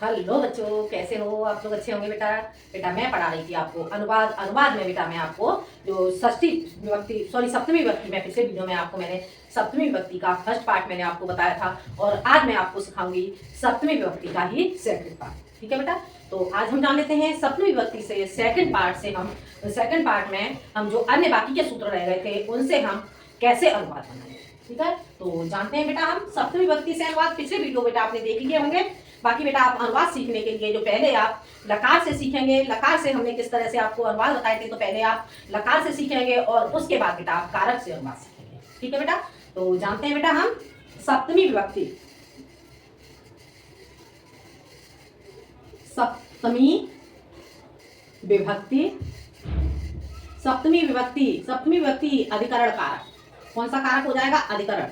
Hello बच्चों, कैसे हो आप लोग? अच्छे होंगे बेटा। बेटा मैं पढ़ा रही थी आपको अनुवाद में। बेटा मैं आपको जो षष्ठी विभक्ति सप्तमी विभक्ति में पिछले वीडियो में आपको मैंने सप्तमी विभक्ति का फर्स्ट पार्ट मैंने आपको बताया था, और आज मैं आपको सिखाऊंगी सप्तमी विभक्ति का ही सेकंड पार्ट। ठीक है बेटा, तो आज हम जान लेते हैं सप्तमी विभक्ति से सेकंड पार्ट से। हम सेकंड पार्ट में हम जो अन्य बाकी के सूत्र रह गए थे उनसे हम कैसे अनुवाद बनाएंगे। ठीक है, तो जानते हैं बेटा हम सप्तमी विभक्ति से अनुवाद। पिछले वीडियो बेटा आपने देख लिए होंगे। बाकी बेटा आप अनुवाद सीखने के लिए जो पहले आप लकार से सीखेंगे, लकार से हमने किस तरह से आपको अनुवाद बताए थे, तो पहले आप लकार से सीखेंगे और उसके बाद बेटा आप कारक से अनुवाद सीखेंगे। ठीक है बेटा, तो जानते हैं बेटा हम सप्तमी विभक्ति। सप्तमी विभक्ति सप्तमी विभक्ति अधिकरण कारक। कौन सा कारक हो जाएगा? अधिकरण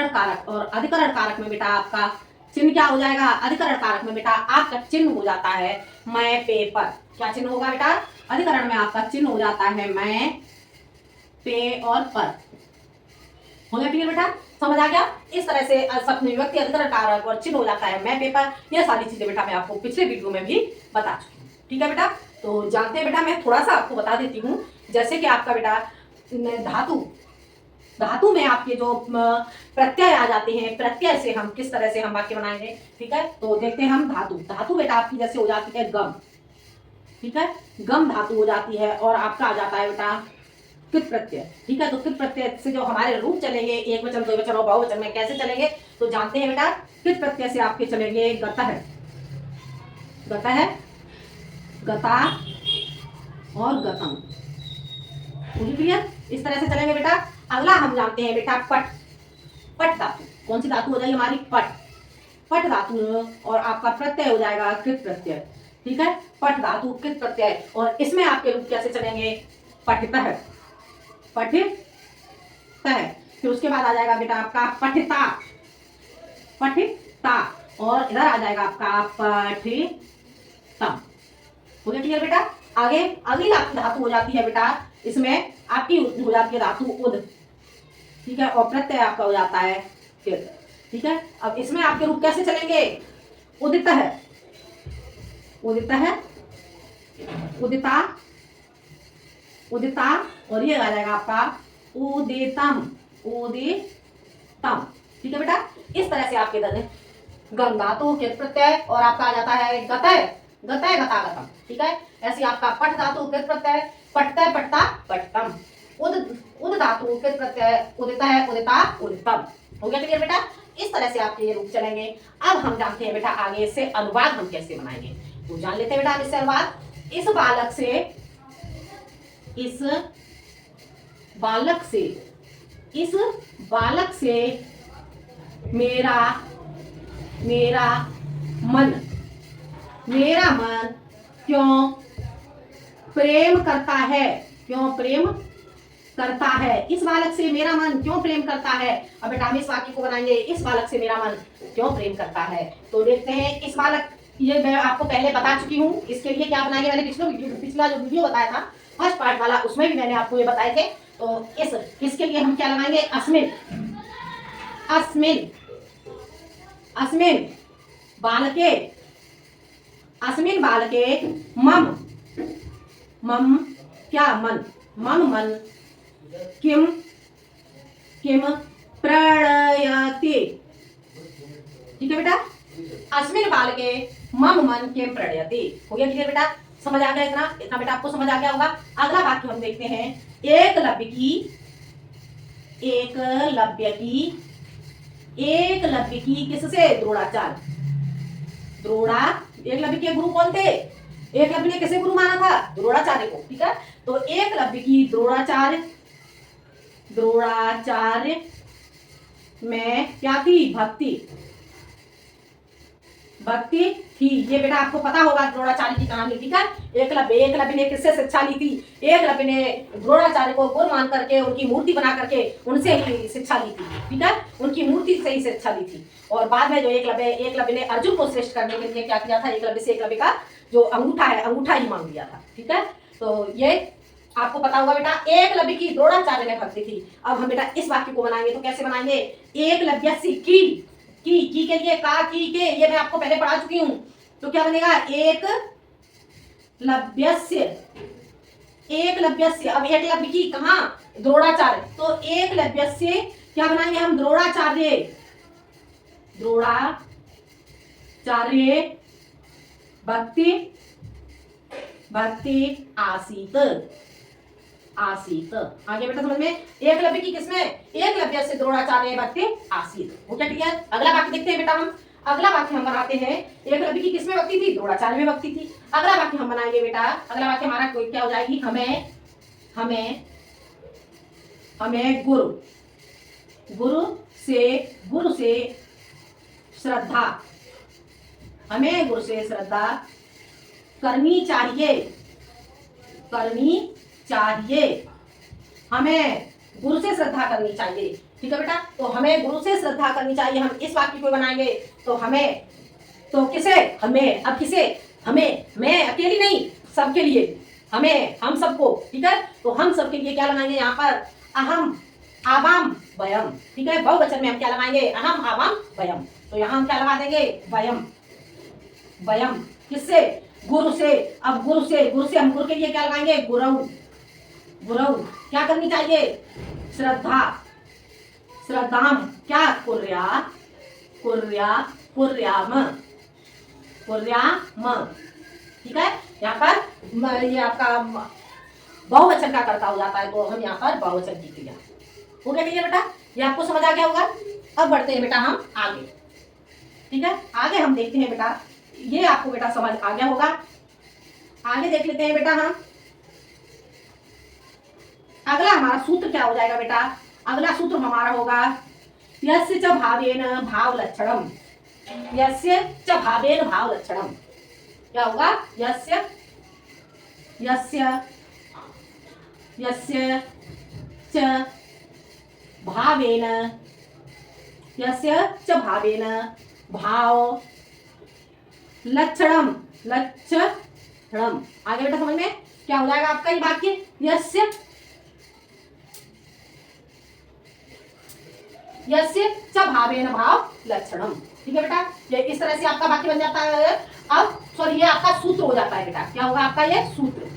कारक। और अधिकरण कारक में बेटा आपका चिन्ह क्या हो जाएगा? अधिकरण कारक में बेटा आपका चिन्ह हो जाता है मैं पे पर। क्या चिन्ह होगा बेटा? अधिकरण में आपका चिन्ह हो जाता है मैं पे और पर। हो गया क्लियर बेटा? समझ आ गया? इस तरह से सप्तमी विभक्ति अधिकरण कारक और चिन्ह हो जाता है मैं पे पर। यह सारी चीजें बेटा मैं आपको पिछले वीडियो में भी बता चुकी हूँ। ठीक है बेटा, तो जानते हैं बेटा मैं थोड़ा सा आपको बता देती हूँ। जैसे कि आपका बेटा धातु में आपके जो प्रत्यय आ जाते हैं, प्रत्यय से हम किस तरह से हम वाक्य बनाएंगे। ठीक है, तो देखते हैं हम धातु बेटा आपकी जैसे हो जाती है गम। ठीक है, गम धातु हो जाती है और आपका आ जाता है बेटा कृत प्रत्यय। ठीक है, तो कृत प्रत्यय से जो हमारे रूप चलेंगे एक वचन, दो वचन और बहुवचन में कैसे चलेंगे, तो जानते हैं बेटा कृत प्रत्यय से आपके चलेंगे गता गता और गतम। क्लियर? इस तरह से चलेंगे बेटा। अगला हम जानते हैं बेटा पट धातु। कौन सी धातु हो जाएगी हमारी? पट धातु, और आपका प्रत्यय हो जाएगा कृत प्रत्यय। ठीक है, पट धातु कृत प्रत्यय, और इसमें आपके रूप कैसे चलेंगे? पठितः। फिर उसके बाद आ जाएगा बेटा आपका पठिता, और इधर आ जाएगा आपका पठितम। हो गया क्लियर बेटा? आगे अगली धातु हो जाती है बेटा, इसमें आपकी हो जाती है धातु उद। ठीक है, और प्रत्यय आपका हो जाता है कृत। ठीक है, अब इसमें आपके रूप कैसे चलेंगे? उदिता, और ये आ जाएगा आपका उदितम। ठीक है बेटा, इस तरह से आपके गम धातु कृत प्रत्यय, और आपका आ जाता है गतय गतागतम। ठीक है, ऐसे आपका पट धातु कृत प्रत्यय पटतय पटता पटतम, उद धातु कृत प्रत्यय उदितः उदिता उदितम। हो गया क्लियर बेटा? इस तरह से आपके ये रूप चलेंगे। अब हम जानते हैं बेटा आगे से अनुवाद हम कैसे बनाएंगे, तो जान लेते हैं बेटा इससे अनुवाद। इस बालक से मेरा मन क्यों प्रेम करता है? इस बालक से मेरा मन क्यों प्रेम करता है? अब बेटा हम इस वाक्य को बनाएंगे, इस बालक से मेरा मन क्यों प्रेम करता है। तो देखते हैं इस बालक, ये मैं आपको पहले बता चुकी हूँ। इसके लिए क्या बनाएंगे? मैंने पिछला जो वीडियो बताया था फर्स्ट पार्ट वाला, उसमें भी मैंने आपको ये बताए थे। तो इसके लिए हम क्या लगाएंगे? अस्मिन बालके मम क्या? मन किम प्रणयति। ठीक है बेटा, अस्मिन बालके मम मन किम प्रणयति। हो गया क्लियर बेटा? समझ आ गया? इतना बेटा आपको समझ आ गया होगा। अगला वाक्य हम देखते हैं। एकलव्य की किससे? द्रोणाचार्य। एकलव्य के गुरु कौन थे? एकलव्य ने किसे गुरु माना था? द्रोणाचार्य को। ठीक है, तो एकलव्य की द्रोणाचार्य में क्या थी? भक्ति थी। ये बेटा आपको पता होगा द्रोणाचार्य की कहानी। ठीक है, एकलव्य ने किससे शिक्षा ली थी? एकलव्य ने द्रोणाचार्य को गुरु मान करके उनकी मूर्ति बना करके उनसे ही शिक्षा ली थी। ठीक है, उनकी मूर्ति से ही शिक्षा ली थी। और बाद में जो एकलव्य ने अर्जुन को श्रेष्ठ करने के लिए क्या किया था? एकलव्य का जो अंगूठा है, अंगूठा ही मांग लिया था। ठीक है, तो ये आपको पता होगा बेटा एकलव्य की द्रोणाचार्य में भक्ति थी। अब हम बेटा इस वाक्य को बनाएंगे तो कैसे बनाएंगे? एकलव्यस्य की के लिए का की के, ये मैं आपको पहले पढ़ा चुकी हूं। तो क्या बनेगा? एकलव्यस्य। अब एकलव्य की कहां? द्रोणाचार्य। तो एकलव्यस्य क्या बनाएंगे हम? द्रोणाचार्य भक्ति आसीत। आगे बेटा समझ में? एकलव्य की किसमें? एकलव्य से द्रोणाचार्य भक्ति आसीत। हो क्या क्लियर? अगला वाक्य देखते हैं बेटा हम। अगला वाक्य हम बनाते हैं। एकलव्य की किसमें भक्ति थी? द्रोणाचार्य में भक्ति थी। अगला वाक्य हम बनाएंगे बेटा। अगला वाक्य हमारा क्या हो जाएगी? हमें गुरु से श्रद्धा, हमें गुरु से श्रद्धा करनी चाहिए। हमें गुरु से श्रद्धा करनी चाहिए। ठीक है बेटा? तो हमें गुरु से श्रद्धा करनी चाहिए। हम इस वाक्य को बनाएंगे तो हमें, तो किसे? हमें। अब किसे? हमें, मैं अकेली नहीं, सबके लिए, हमें, हम सबको। ठीक है? तो हम सबके लिए क्या लगाएंगे यहाँ पर? अहम आवाम वयम। ठीक है? बहुवचन में हम क्या लगाएंगे? अहम आवाम वयम। तो यहाँ हम क्या लगा देंगे? वयम। किससे? गुरु से। अब गुरु से हम गुरु के लिए क्या लगाएंगे? गुरु। क्या करनी चाहिए? श्रद्धाम। क्या? कुर्याम। ठीक है? यहाँ पर ये आपका बहुवचन का कर्ता हो जाता है, तो हम यहाँ पर बहुवचन की क्रिया। हो गया क्लियर बेटा? ये आपको समझ आ गया होगा। अब बढ़ते हैं बेटा हम आगे। ठीक है? आगे हम देखते हैं बेटा, ये आपको बेटा समझ आ गया होगा। आगे देख लेते हैं बेटा हम। अगला हमारा सूत्र क्या हो जाएगा बेटा? अगला सूत्र हमारा होगा यस्य च भावेन भाव लक्षणम। क्या होगा? यस्य च भावेन भाव लक्षणम। आगे बेटा समझ में क्या हो जाएगा आपका ये वाक्य? यस्य च भावेन भाव लक्षणम। ठीक है बेटा? ये इस तरह से आपका वाक्य बन जाता है। अब सॉरी, ये आपका सूत्र हो जाता है बेटा। क्या होगा आपका ये सूत्र?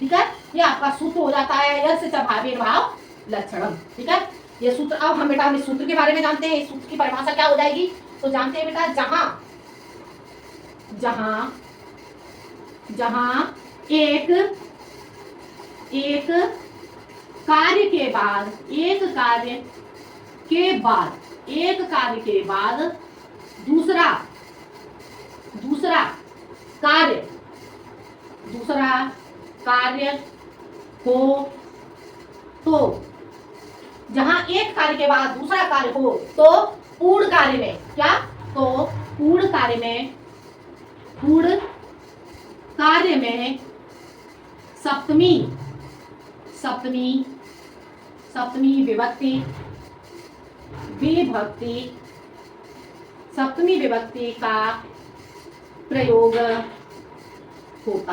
ठीक है? ये आपका सूत्र हो जाता है यस्य च भावेन भाव लक्षणम। ठीक है? ये सूत्र। अब हम बेटा इस सूत्र के बारे में जानते हैं। इस सूत्र की परिभाषा क्या हो जाएगी? तो जानते हैं बेटा, जहां एक कार्य के बाद दूसरा कार्य हो, तो जहां एक कार्य के बाद दूसरा कार्य हो तो पूर्ण कार्य में क्या? तो पूर्ण कार्य में सप्तमी विभक्ति का प्रयोग होता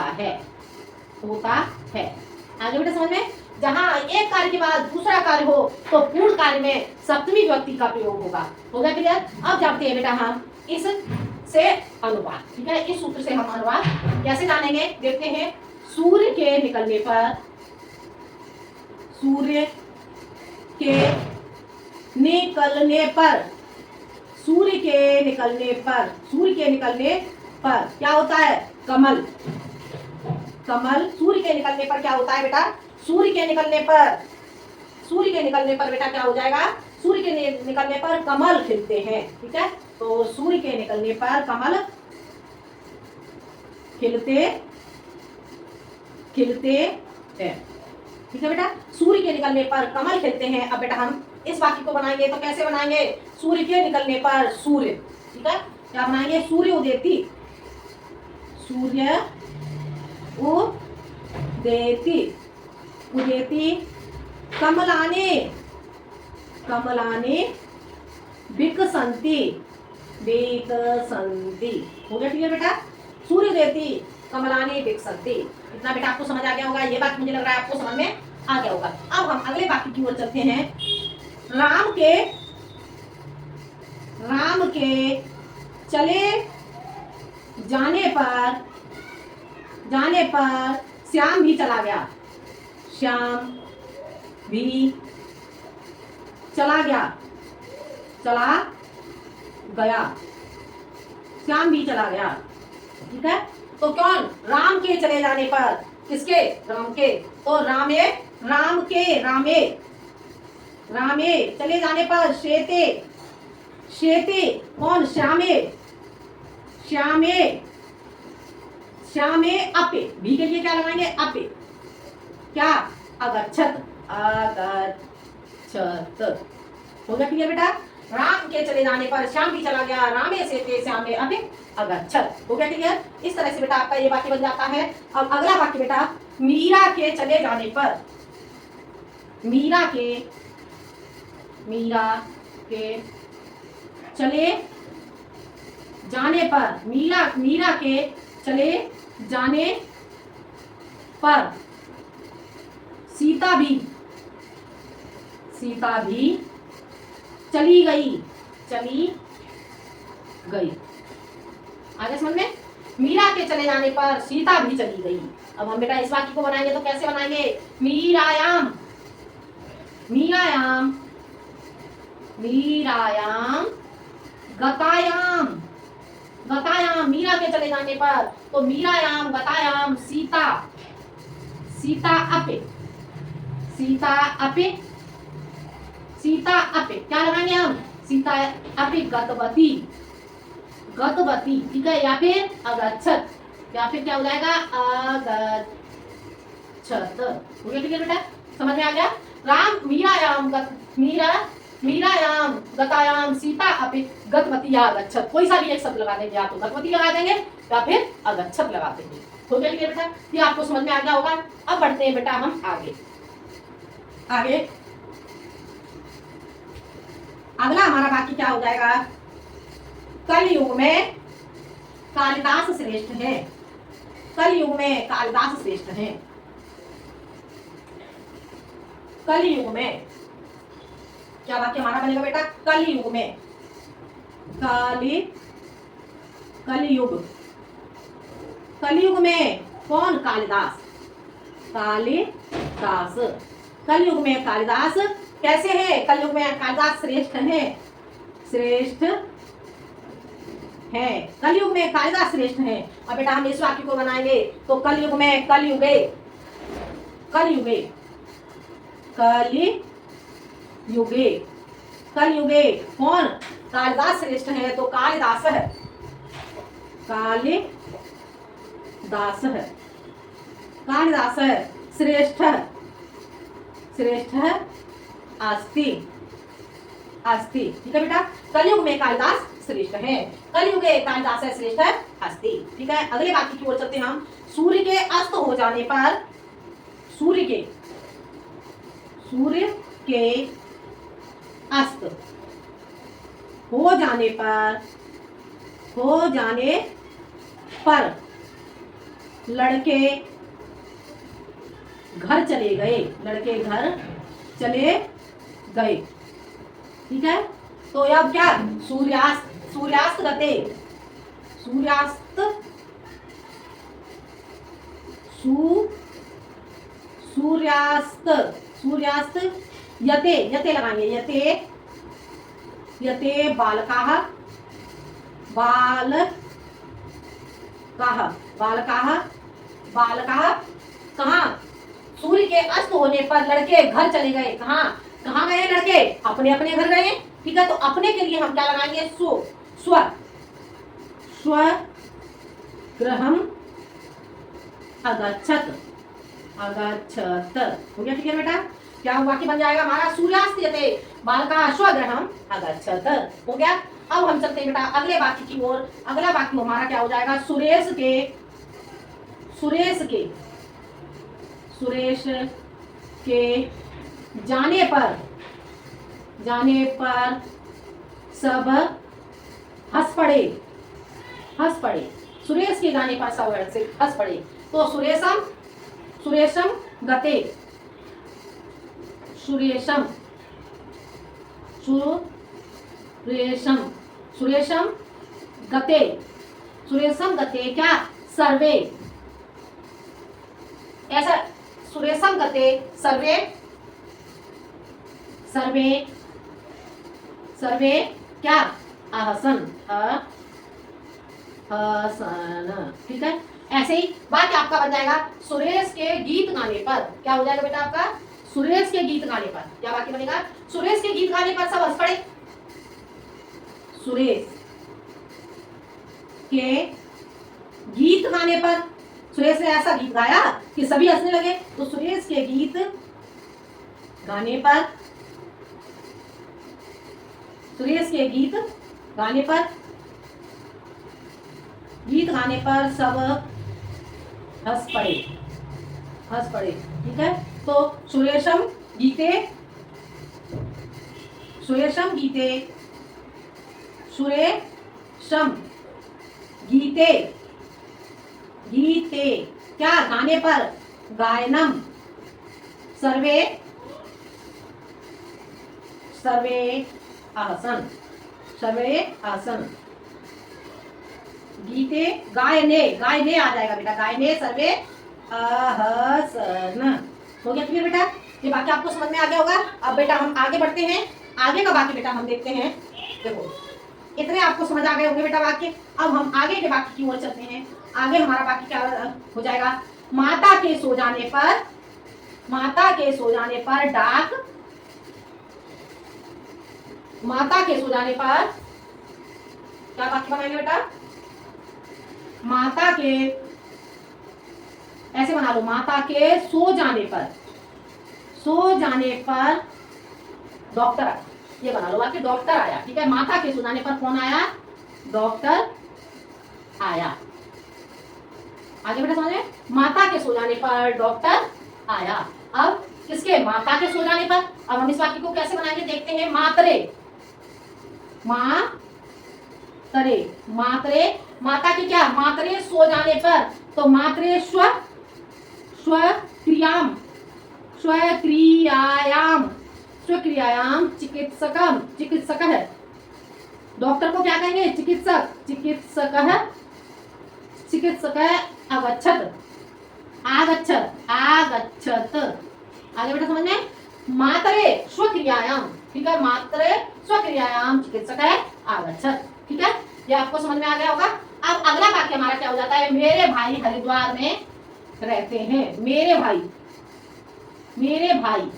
है। आगे बेटा समझ में? जहां एक कार्य के बाद दूसरा कार्य हो तो पूर्ण कार्य में सप्तमी विभक्ति का प्रयोग होगा। हो गया क्लियर? अब जानते हैं बेटा हम इस से अनुवाद। ठीक है? इस सूत्र से हम अनुवाद कैसे जानेंगे? देखते हैं। सूर्य के निकलने पर क्या होता है? कमल। सूर्य के निकलने पर क्या होता है बेटा? सूर्य के निकलने पर बेटा क्या हो जाएगा? सूर्य के निकलने पर कमल खिलते हैं। ठीक है? तो सूर्य के निकलने पर कमल खिलते हैं। ठीक है बेटा? सूर्य के निकलने पर कमल खिलते हैं। अब बेटा हम इस वाक्य को बनाएंगे तो कैसे बनाएंगे? सूर्य के निकलने पर सूर्य। ठीक है? क्या बनाएंगे? सूर्य उदेती कमलाने विकसंती। हो गया क्लियर बेटा? सूर्य उदेती कमलाने विकसंती। इतना बेटा आपको समझ आ गया होगा, ये बात मुझे लग रहा है आपको समझ में आ गया होगा। अब हम अगले वाक्य की ओर चलते हैं। राम के चले जाने पर श्याम भी चला गया। श्याम भी चला गया, चला गया, श्याम भी चला गया। ठीक है, तो कौन? राम के चले जाने पर, किसके? राम के। तो रामे चले जाने पर श्वेते कौन? श्यामे अपे, भी के लिए क्या लगाएंगे? अपे। क्या? अगच्छत हो गया क्लियर बेटा? राम के चले जाने पर श्याम भी चला गया, रामे से श्यामे अपे अगच्छत। हो गया क्लियर? इस तरह से बेटा आपका ये वाक्य बन जाता है। अब अगला वाक्य बेटा, मीरा के चले जाने पर, मीरा के चले जाने पर, मीरा के चले जाने पर सीता भी चली गई। आगे समझ में? मीरा के चले जाने पर सीता भी चली गई। अब हम बेटा इस वाक्य को बनाएंगे तो कैसे बनाएंगे? मीरायाम गतायाम, मीरा के चले जाने पर, तो मीरायाम गतायाम सीता अपे क्या लगाएंगे हम? सीता अपे गतवती। ठीक है, या फिर अगच्छत, या फिर क्या हो जाएगा? अगच्छत। हो गया ठीक है बेटा? समझ में आ गया? मीरायाम गतायाम सीता अपि गतवती या अगच्छत, कोई सा भी एक शब्द लगा देंगे, या तो गतवती लगा देंगे या फिर अगच्छत लगा देंगे। हो गया बेटा? ये आपको समझ में आ गया होगा। अब बढ़ते हैं बेटा हम आगे। अगला हमारा वाक्य क्या हो जाएगा? कलयुग में कालिदास श्रेष्ठ है। कलयुग में कालिदास श्रेष्ठ है। कलयुग में क्या वाक्य हमारा बनेगा बेटा? कलयुग में, कलयुग में कौन? कालिदास। कलयुग में कालिदास कैसे है? कलयुग में कालिदास श्रेष्ठ है। कलयुग में कालिदास श्रेष्ठ है। अब बेटा हम इस वाक्य को बनाएंगे तो कलयुग में कलयुगे कौन? कालिदास श्रेष्ठ है, तो कालिदास श्रेष्ठ अस्ति। ठीक है बेटा? कलयुग में कालिदास श्रेष्ठ है, कलयुगे कालिदास श्रेष्ठ अस्ति। ठीक है, अगले वाक्य की ओर चलते हैं हम। सूर्य के अस्त हो जाने पर, सूर्य के अस्त हो जाने पर लड़के घर चले गए। ठीक है, तो अब क्या? सूर्यास्त गते, सूर्यास्त यते लगाएंगे। यते बालकाः कहाँ? सूर्य के अस्त होने पर लड़के घर चले गए। कहाँ गए लड़के? अपने अपने घर गए। ठीक है, तो अपने के लिए हम क्या लगाएंगे? स्वगृहम् अगच्छत। हो गया ठीक है बेटा? क्या वाक्य बन जाएगा हमारा? सूर्यास्त यते बालकाः स्वगृहम् अगच्छत। हो गया। अब हम चलते हैं बेटा अगले वाक्य की ओर। अगला वाक्य हमारा क्या हो जाएगा? सुरेश के जाने पर सब हंस पड़े। सुरेश के जाने पर सब हंस पड़े। तो सुरेशम सुरेशम गते, सुरेशम, सुरेशम, सुरेशम गते, सुरेशम गते क्या, सर्वे, ऐसा सुरेशम गते सर्वे, सर्वे, सर्वे क्या, आसन, आसन, ठीक है। ऐसे ही वाक्य आपका बन जाएगा सुरेश के गीत गाने पर, क्या हो जाएगा बेटा आपका, सुरेश के गीत गाने पर क्या वाक्य बनेगा, सुरेश के गीत गाने पर, सब हंस पड़े, सुरेश के गीत गाने पर, सुरेश ने ऐसा गीत गाया कि सभी हंसने लगे, तो सुरेश के गीत गाने पर, सुरेश के गीत गाने पर, गीत गाने पर सब हंस पड़े, हंस पड़े, ठीक है। तो सुरेशम गीते, सुरेशम गीते, सुरेशम गीते, गीते क्या, गाने पर, गायनम, सर्वे, सर्वे आसन, सर्वे आसन, गीते, गायने, गायने आ जाएगा बेटा, गायने सर्वे आसन, हो गया क्लियर बेटा, ये बाकी आपको समझ में आ गया होगा। अब बेटा हम आगे बढ़ते हैं, आगे का बाकी बेटा हम देखते हैं, देखो इतने आपको समझ आ गए होंगे बेटा वाक्य। अब हम आगे के वाक्य की ओर चलते हैं। आगे हमारा वाक्य क्या हो जाएगा, माता के सो जाने पर, माता के सो जाने पर डाक, माता के सो जाने पर क्या वाक्य बनाएंगे बेटा, माता के, ऐसे बना लो, माता के सो जाने पर, सो जाने पर डॉक्टर, ये बना लो वाक्य, डॉक्टर आया, ठीक है। माता के सो जाने पर कौन आया, डॉक्टर आया, आगे बेटा समझे, माता के सो जाने पर डॉक्टर आया। अब किसके, माता के सो जाने पर, अब हम इस वाक्य को कैसे बनाएंगे देखते हैं, मातरे, मातरे, मातरे, माता की क्या, मातरे सो जाने पर, तो मातरे स्व, स्वक्रियाम, स्वक्रियायाम, स्वक्रियायाम चिकित्सकम, चिकित्सक है, डॉक्टर को क्या कहेंगे, चिकित्सक, चिकित्सक है, चिकित्सक है, अगच्छत, आगच्छत, आगच्छत, आगे बेटा समझ में, मातरे स्वक्रियायाम, ठीक है, मातरे स्वक्रियायाम चिकित्सक है, आगच्छत, ठीक है, ये आपको समझ में आ गया होगा। अब अगला वाक्य हमारा क्या हो जाता है, मेरे भाई हरिद्वार में रहते हैं, मेरे भाई, मेरे भाई,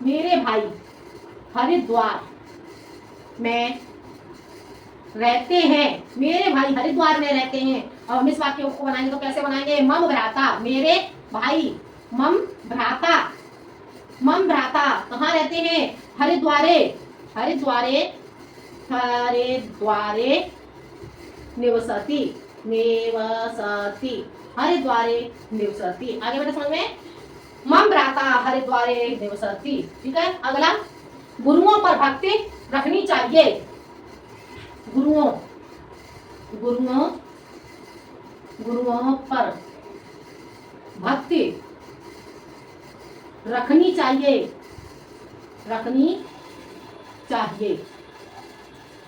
मेरे भाई हरिद्वार में रहते हैं, मेरे भाई हरिद्वार में रहते हैं। और हम इस वाक्य को बनाएंगे तो कैसे बनाएंगे, मम भ्राता, मेरे भाई, मम भ्राता, मम भ्राता कहाँ रहते हैं, हरिद्वारे, हरिद्वारे, हरिद्वारे निवसति, निवसति, हरिद्वारे निवसति, आगे बेटा समझ में, मम भ्राता हरिद्वारे निवसति, ठीक है। अगला, गुरुओं पर भक्ति रखनी चाहिए, गुरुओं, गुरुओं, गुरुओं पर भक्ति रखनी चाहिए, रखनी चाहिए,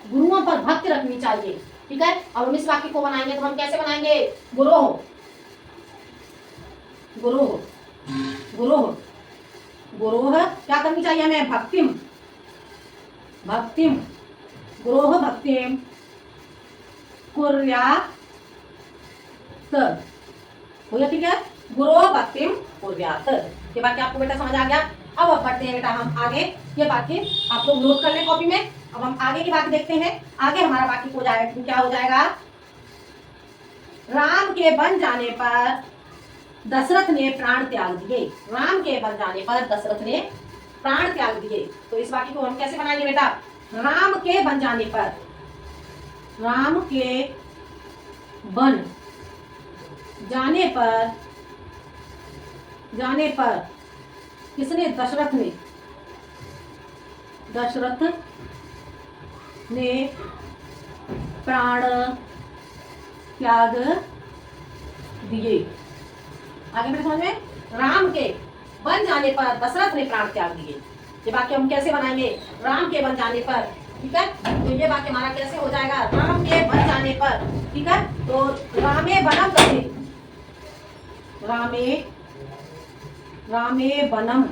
गुरुओं पर भक्ति रखनी चाहिए, ठीक है। अब हम इस वाक्य को बनाएंगे तो हम कैसे बनाएंगे, गुरोह, गुरोह, गुरोह, गुरोह क्या करनी चाहिए हमें, भक्तिम, भक्तिम, गुरोह भक्तिम कुर्यात, हो गया ठीक है, गुरोह भक्तिम कुर्यात, ये बाकी आपको बेटा समझ आ गया। अब बढ़ते हैं बेटा हम आगे, ये वाक्य आप लोग नोट कर लें कॉपी में। अब हम आगे की वाक्य देखते हैं। आगे हमारा वाक्य हो जाएगा, क्या हो जाएगा, राम के बन जाने पर दशरथ ने प्राण त्याग दिए, राम के बन जाने पर दशरथ ने प्राण त्याग दिए। तो इस वाक्य को हम कैसे बनाएंगे बेटा, राम के बन जाने पर, राम के बन जाने पर, जाने पर किसने, दशरथ ने, दशरथ ने प्राण त्याग दिए, आगे बेटा समझ में, राम के बन जाने पर दशरथ ने प्राण त्याग दिए। ये वाक्य हम कैसे बनाएंगे? राम के बन जाने पर, ठीक है। तो ये वाक्य हमारा कैसे हो जाएगा? राम के बन जाने पर, ठीक है। तो रामे बनम गते, रामे रामे बनम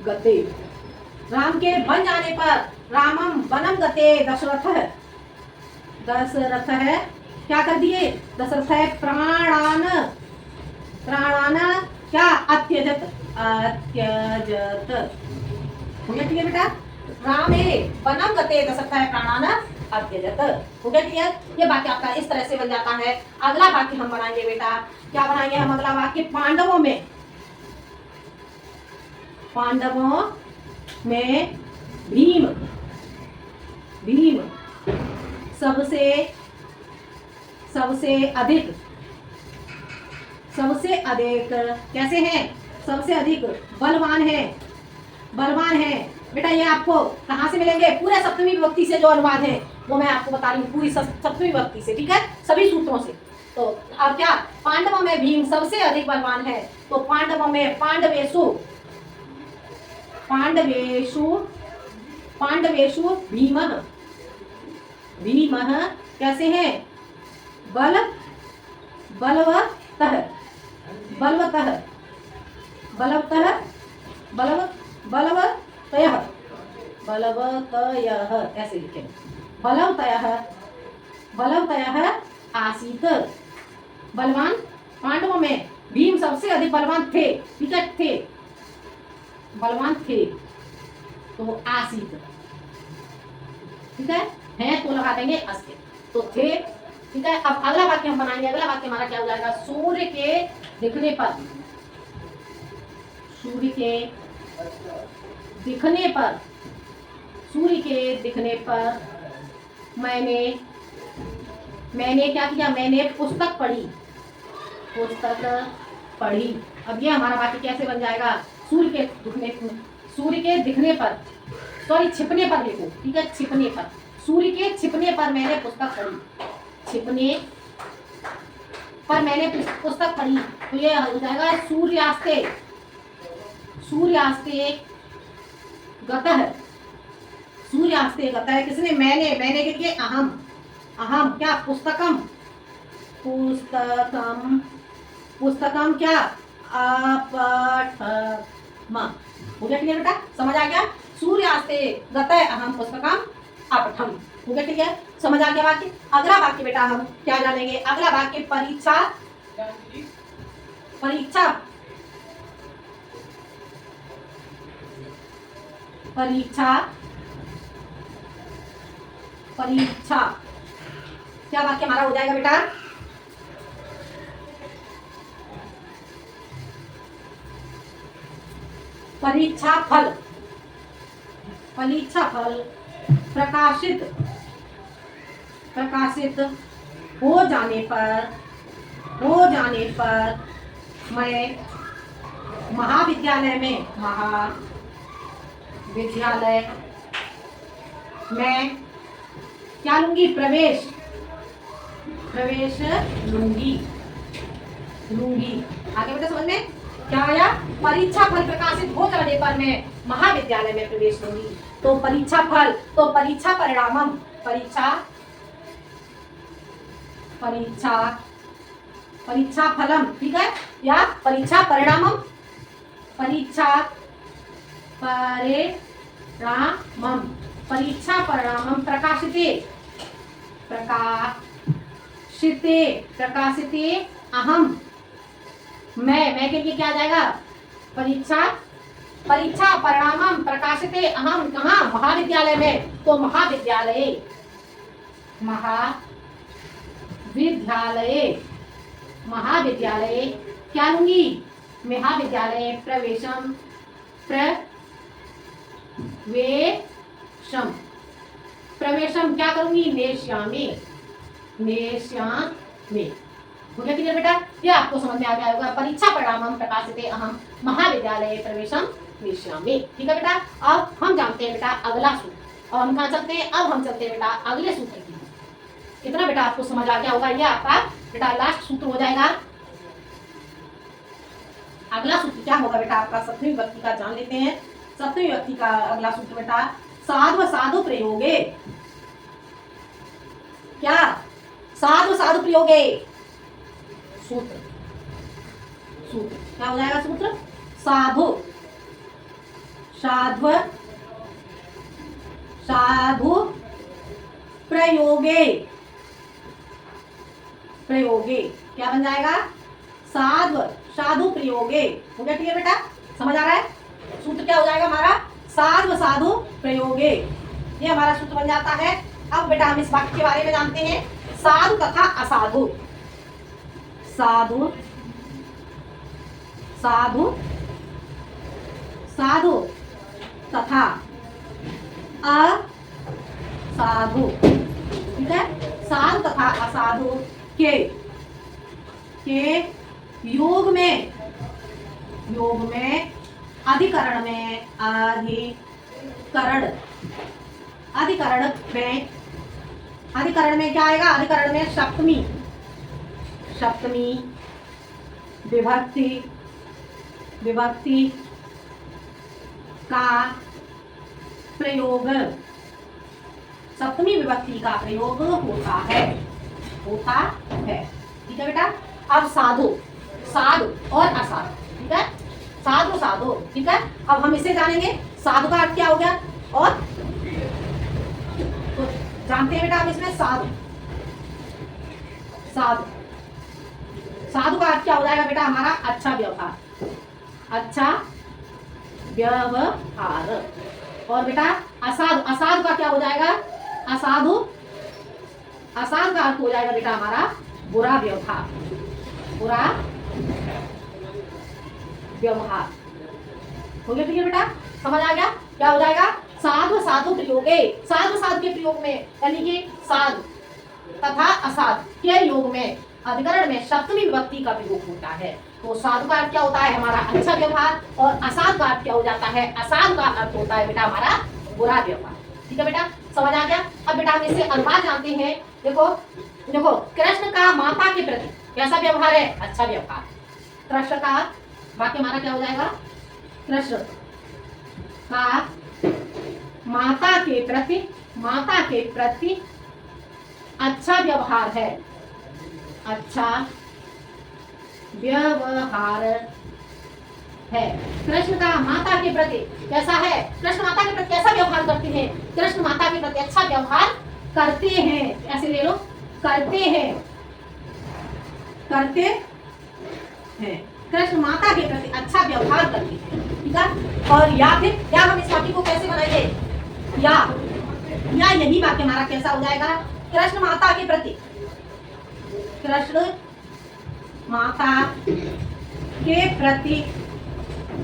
गते, राम के बन जाने पर रामम बनम गते दशरथ, दशरथ है क्या कर दिए? दशरथ है प्राणान, प्राणान क्या? अत्यजत, अत्यजत। हो गया क्लियर बेटा? रामे बनम गते दशरथ है प्राणान अत्यजत। हो गया क्लियर? ये वाक्य आपका इस तरह से बन जाता है। अगला वाक्य हम बनाएंगे बेटा, क्या बनाएंगे हम? अगला वाक्य पांडवों में, पांडवों में भीम, भीम सबसे सबसे अधिक, सबसे अधिक कैसे हैं? सबसे अधिक बलवान है, बलवान है। बेटा ये आपको कहाँ से मिलेंगे? पूरे सप्तमी विभक्ति से जो अनुवाद है वो मैं आपको बता रही हूँ, पूरी सप्तमी विभक्ति से, ठीक है, सभी सूत्रों से। तो अब क्या? पांडवों में भीम सबसे अधिक बलवान है। तो पांडवों में पांडवेशु, पांडवेशु, पांडवेशु भीमः, भीमः कैसे हैं? बल, बलवतः, बलवतः, बलवतः, बलवतयः, बलवतयः ऐसे लिखें, बलवतयः, बलवतयः आसीत। बलवान पांडवों में भीम सबसे अधिक बलवान थे, ठीक है, थे, बलवान थे। तो आसीत, ठीक है तो लगा देंगे अस्ति, तो थे, ठीक है। अब अगला वाक्य हम बनाएंगे। अगला वाक्य हमारा क्या हो जाएगा? सूर्य के दिखने पर, सूर्य के दिखने पर, सूर्य के दिखने पर मैंने क्या किया? मैंने पुस्तक पढ़ी, पुस्तक पढ़ी। अब ये हमारा वाक्य कैसे बन जाएगा? सूर्य के दिखने पर, सॉरी छिपने पर लिखो, ठीक है, छिपने पर, सूर्य के छिपने पर मैंने पुस्तक पढ़ी, छिपने पर मैंने पुस्तक पढ़ी। तो ये हो जाएगा सूर्यास्ते, सूर्यास्ते गतः, सूर्यास्ते गतः किसने? मैंने के लिए अहम, अहम क्या? पुस्तकम, पुस्तकम, पुस्तकम क्या? अपठम। हो गया क्लियर बेटा? समझ आ गया? सूर्यास्ते गतः अहम पुस्तकम अपठम। हो गया क्लियर? समझ आ गया वाक्य? अगला वाक्य बेटा हम क्या जानेंगे? अगला वाक्य परीक्षा, परीक्षा, परीक्षा, परीक्षा क्या वाक्य हमारा हो जाएगा बेटा? परीक्षा फल, परीक्षा फल प्रकाशित, प्रकाशित हो जाने पर, हो जाने पर मैं महाविद्यालय में, महाविद्यालय में क्या लूंगी? प्रवेश, प्रवेश लूंगी, लूंगी। आगे बेटा समझ में क्या आया? परीक्षा फल प्रकाशित हो जाने पर मैं महाविद्यालय में प्रवेश लूंगी। तो परीक्षा फल, तो परीक्षा परिणामम, परीक्षा, परीक्षा, परीक्षा फलम, ठीक है, या परीक्षा परिणामम, परीक्षा परिणामम, परीक्षा परिणामम प्रकाशिते, प्रकाशिते, प्रकाशिते अहम, मैं के लिए क्या आ जाएगा? परीक्षा, परीक्षा परिणामम प्रकाशिते अहम कहाँ? महाविद्यालय में। तो महाविद्यालय, महाविद्यालय, महाविद्यालय क्या लूंगी? महाविद्यालय प्रवेशम, प्रवेशम, प्रवेशम क्या करूंगी? नेष्यामि, नेष्यामि। हो गया क्लियर बेटा? ये आपको समझ में आ गया होगा। परीक्षा परिणामम प्रकाशिते अहम महाविद्यालय प्रवेशम नेष्यामि। ठीक है बेटा? अब हम जानते हैं बेटा अगला सूत्र। और हम कहाँ चलते हैं? अब हम चलते हैं बेटा अगले सूत्र की। कितना बेटा आपको समझ आ गया होगा? ये आपका बेटा लास्ट सूत्र हो जाएगा। अगला सूत्र क्या होगा बेटा आपका सप्तमी विभक्ति का, जान लेते हैं। सप्तमी विभक्ति का अगला सूत्र बेटा साधु साधु प्रयोगे। क्या? साधु साधु प्रयोगे। सूत्र सूत्र क्या हो जाएगा? सूत्र साधु साध्व साधु प्रयोगे। प्रयोगे क्या बन जाएगा? साध्व साधु प्रयोगे। हो गया क्लियर बेटा? समझ आ रहा है? सूत्र क्या हो जाएगा हमारा? साध्व साधु प्रयोगे। ये हमारा सूत्र बन जाता है। अब बेटा हम इस वाक्य के बारे में जानते हैं। साधु तथा असाधु। साधु साधु साधु तथा असाधु। ठीक है? साधु तथा असाधु के योग में अधिकरण में अधिकरण में क्या आएगा? अधिकरण में सप्तमी विभक्ति का प्रयोग, सप्तमी विभक्ति का प्रयोग होता है। ठीक है बेटा? अब साधु और असाधु। ठीक है? साधु। ठीक है? अब हम इसे जानेंगे। साधु का अर्थ क्या हो गया? और तो जानते हैं बेटा हम इसमें साधु का अर्थ क्या हो जाएगा बेटा हमारा? अच्छा व्यवहार। और बेटा असाधु का क्या हो जाएगा? असाधु का अर्थ हो जाएगा बेटा हमारा बुरा व्यवहार। हो गया क्लियर बेटा? समझ आ गया? क्या हो जाएगा? साधु प्रयोगे। साधु के प्रयोग में यानी कि साधु तथा असाधु के योग में अधिकरण में सप्तमी विभक्ति का प्रयोग होता है। तो साधु का अर्थ क्या होता है? हमारा अच्छा व्यवहार। और असाधु का अर्थ क्या हो जाता है? असाधु का अर्थ होता है बेटा हमारा बुरा व्यवहार। ठीक है बेटा? समझ आ गया? अब बेटा हम इससे अनुवाद जानते हैं। देखो कृष्ण का माता के प्रति कैसा व्यवहार है? अच्छा व्यवहार। कृष्ण का वाक्य हमारा क्या हो जाएगा? कृष्ण का माता के प्रति अच्छा व्यवहार है। कृष्ण का माता के प्रति कैसा है? कृष्ण माता के प्रति कैसा व्यवहार करते हैं? कृष्ण माता के प्रति अच्छा व्यवहार करते हैं। ऐसे ले लो, करते हैं। कृष्ण माता के प्रति अच्छा व्यवहार करते हैं। ठीक है? और या हम इस वाक्य को कैसे बनाएंगे? या यही वाक्य हमारा कैसा हो जाएगा? कृष्ण माता के प्रति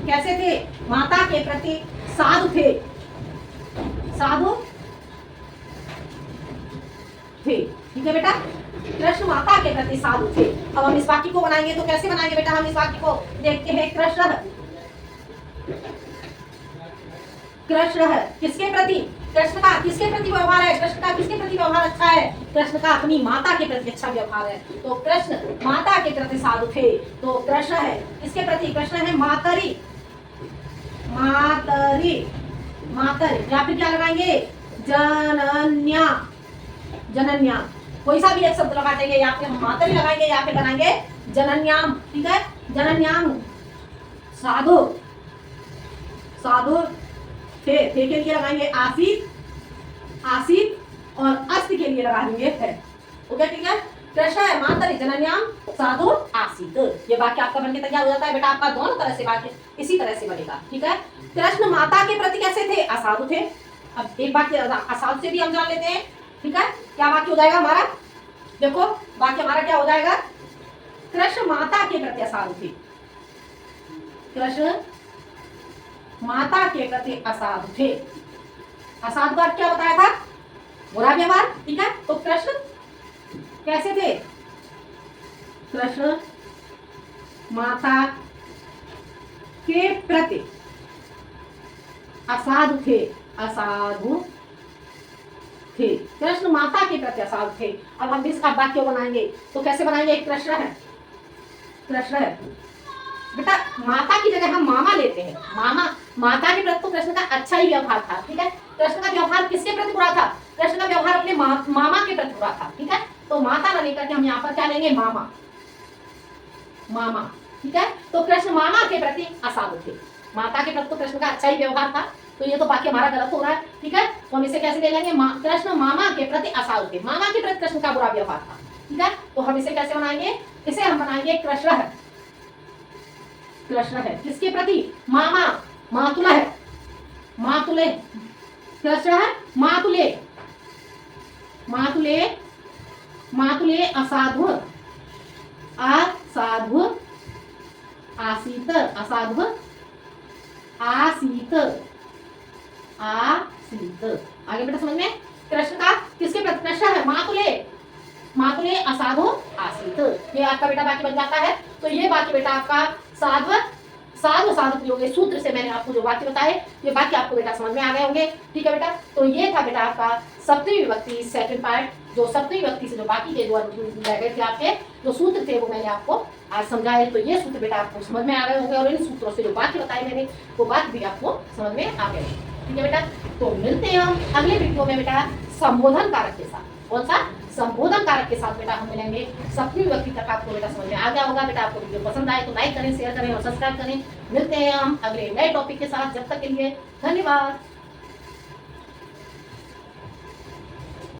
कैसे थे? माता के प्रति साधु थे। ठीक है बेटा? कृष्ण माता के प्रति साधु थे। अब हम इस वाक्य को बनाएंगे तो कैसे बनाएंगे बेटा? हम इस वाक्य को देखते हैं। कृष्ण किसके प्रति? कृष्ण का किसके प्रति व्यवहार है? कृष्ण का किसके प्रति व्यवहार अच्छा है? कृष्ण का अपनी माता के प्रति अच्छा व्यवहार है। तो कृष्ण माता के प्रति साधु थे। तो कृष्ण है किसके प्रति? कृष्ण है मातरी। या फिर क्या लगाएंगे? जनन्या। कोई सा भी एक शब्द लगा देंगे, या फिर मातरी लगाएंगे या फिर बनाएंगे जनन्याम। ठीक है? जनन्याम साधु थे के लिए लगाएंगे आसित और अस्त के लिए लगा देंगे है। ओके ठीक है? कृष्ण है मातरी जनन्याम साधु आसित। ये वाक्य आपका बनके तैयार हो जाता है बेटा। आपका दोनों तरह से वाक्य इसी तरह से बनेगा। ठीक है? कृष्ण माता के प्रति कैसे थे? असाधु थे। अब एक वाक्य असाधु से भी हम जान लेते हैं। ठीक है? क्या वाक्य हो जाएगा हमारा? देखो वाक्य हमारा क्या हो जाएगा? कृष्ण माता के प्रति असाधु थे। कृष्ण माता के प्रति असाधु थे। असाधु का क्या बताया था? बुरा व्यवहार। ठीक है? तो कृष्ण कैसे थे? कृष्ण माता के प्रति असाधु थे। कृष्ण माता के प्रति असाधु थे। अब हम इसका वाक्य बनाएंगे तो कैसे बनाएंगे? कृष्ण है बेटा माता की जगह हम मामा लेते हैं। मामा, माता के प्रति तो कृष्ण का अच्छा ही व्यवहार था, ठीक है। कृष्ण का व्यवहार किसके प्रति बुरा था? कृष्ण का व्यवहार अपने मामा के प्रति बुरा था, ठीक है। तो माता न लेकर के हम यहाँ पर क्या लेंगे? मामा, मामा, ठीक है। तो कृष्ण मामा के प्रति असाधु थे। माता के प्रति तो कृष्ण का अच्छा ही व्यवहार था, तो ये तो वाक्य हमारा गलत हो रहा है, ठीक है। तो हम इसे कैसे ले लेंगे? कृष्ण मामा के प्रति असाधु थे, मामा के प्रति कृष्ण का बुरा व्यवहार था, ठीक है। तो हम इसे कैसे बनाएंगे? इसे हम बनाएंगे कृष्ण है, कृष्ण है किसके प्रति? मामा, मातुल है, मातुले, कृष्ण है मातुले, मातुले, मातुले असाधु, असाधु, आसीत, असाधु, आसीत, आसीत। आगे बेटा समझ में? कृष्ण का किसके प्रति? कृष्ण है मातुले, मातुले असाधु आसीत। ये आपका बेटा वाक्य बन जाता है। तो ये वाक्य बेटा आपका साधु साधु साधु प्रयोग सूत्र से मैंने आपको जो वाक्य बताए, ये वाक्य आपको बेटा समझ में आ गए होंगे, ठीक है बेटा। तो ये था बेटा आपका सप्तमी विभक्ति सेकंड पार्ट, जो सप्तमी विभक्ति से जो बाकी के जो रह गए थे आपके जो सूत्र थे वो मैंने आपको आज समझाए। तो ये सूत्र बेटा आपको समझ में आ गए होंगे और इन सूत्रों से जो वाक्य बताए मैंने वो वाक्य भी आपको समझ में आ गए, ठीक है बेटा। तो मिलते हैं हम अगले वीडियो में बेटा संबोधन कारक के साथ। कौन सा? संबोधन कारक के साथ बेटा हम मिलेंगे। सप्तमी विभक्ति तक आपको बेटा समझ में आ गया होगा। बेटा आपको वीडियो पसंद आए तो लाइक करें, शेयर करें और सब्सक्राइब करें। मिलते हैं हम अगले नए टॉपिक के साथ, जब तक के लिए धन्यवाद।